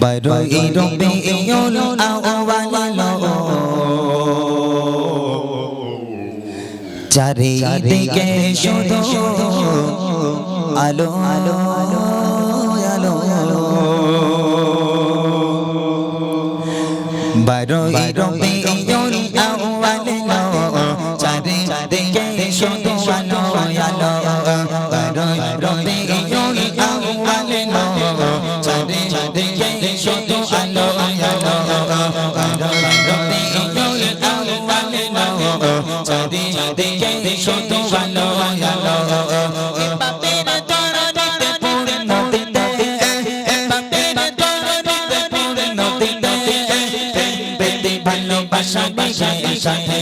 বারোই রবিউল আউয়াল চারিদিকে শুধু আলো আলো আলো বারোই রবিউল আউয়াল চারিদিকে শুধু আলো আলো বারোই রবিউল আউয়াল চারিদিকে শুধু আলো আলো বারোই রবিউল আউয়াল চারিদিকে শুধু আলো আলো বাপের দরদিতে পুরে নদীতে বাপের দরদিতে পুরে নদীতে বেদি ভালোবাসা বিজয় সাথে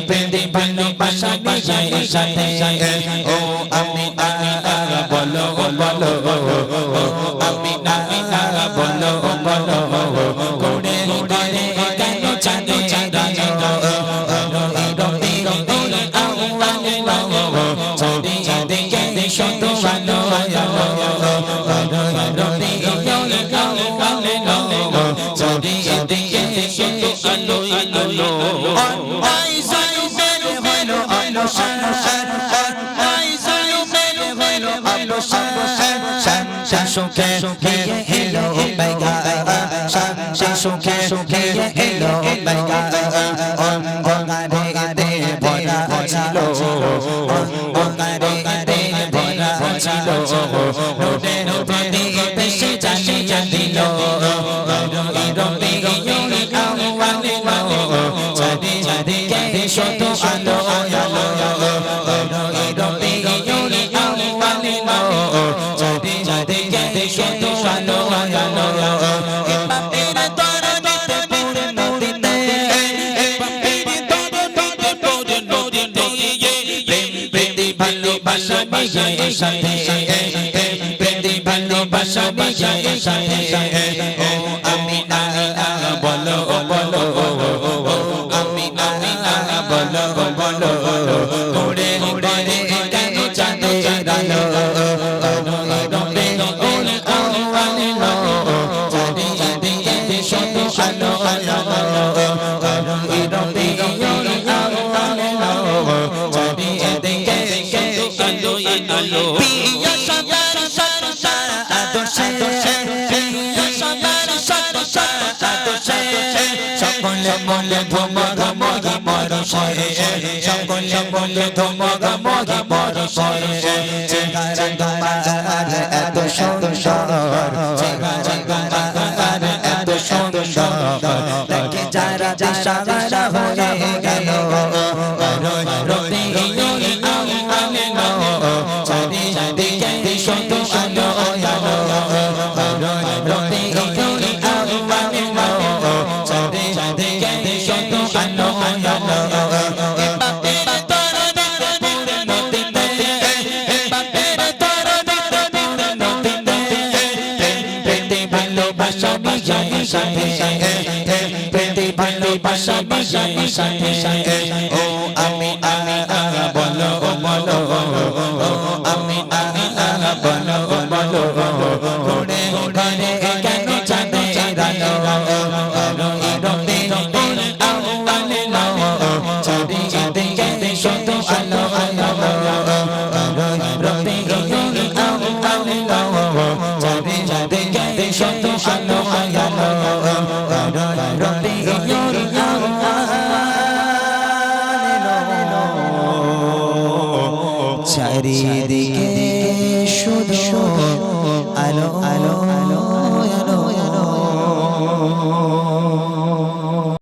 বেদি ভালোবাসা বিজয় সাথে ও আমি বলো বলো আমি বলো বলো কোড়ে কোড়ে কেন চাঁদে চাঁদে সুখে সুখে হেলো বেগা সুখে সুখে হেলো বেগা অঙ্গরে দে ভরা ছিল অঙ্গরে দে ভরা ছিল নোটে নোটে দেশে জানি জানিল রবিউল আউয়াল চাঁদে চাঁদে কে শত আলো আলো রবিউল আউয়াল চাঁদে চাঁদে কে শত আলো আলো বাপের দরদিতে পুরে নদীতে বাপের দরদিতে পুরে নদীতে বেদি ভালোবাসা বিজয় সাথে বেদি ভালোবাসা বিজয় সাথে ও আমি বলো বলো আমি বলো বলো ঘুরে ঘুরে কেন চাঁদে আলো রবিউল আউয়াল চারিদিকে শুধু আলো আলো রবিউল আউয়াল চারিদিকে শুধু আলো আলো পিয়া সবার সরসা আদর্শে পিয়া সবার সরসা আদর্শে সকলে বলে ধুমা মগি বরসে সকলে বলে ধুমা মগি বরসে চেহারা তোমার এত সুন্দর চেহারা তোমার এত সুন্দর দেখে যারা দিশাহারা হয়ে গেল রবিউল আউয়াল চারিদিকে শুধু আলো আলো রবিউল আউয়াল চারিদিকে শুধু আলো আলো বাপের দরদিতে পুরে নদীতে বাপের দরদিতে পুরে নদীতে বেদি ভালোবাসা বিজয় সাথে বেদি ভালোবাসা বিজয় সাথে ও আমি বলো বলো আমি বলো বলো ঘুরে ঘুরে কেন চাঁদে আলো রবিউল আউয়াল চারিদিকে শুধু আলো আলো রবিউল আউয়াল চারিদিকে শুধু আলো আলো রবিউল আউয়াল চারিদিকে শুধু আলো আলো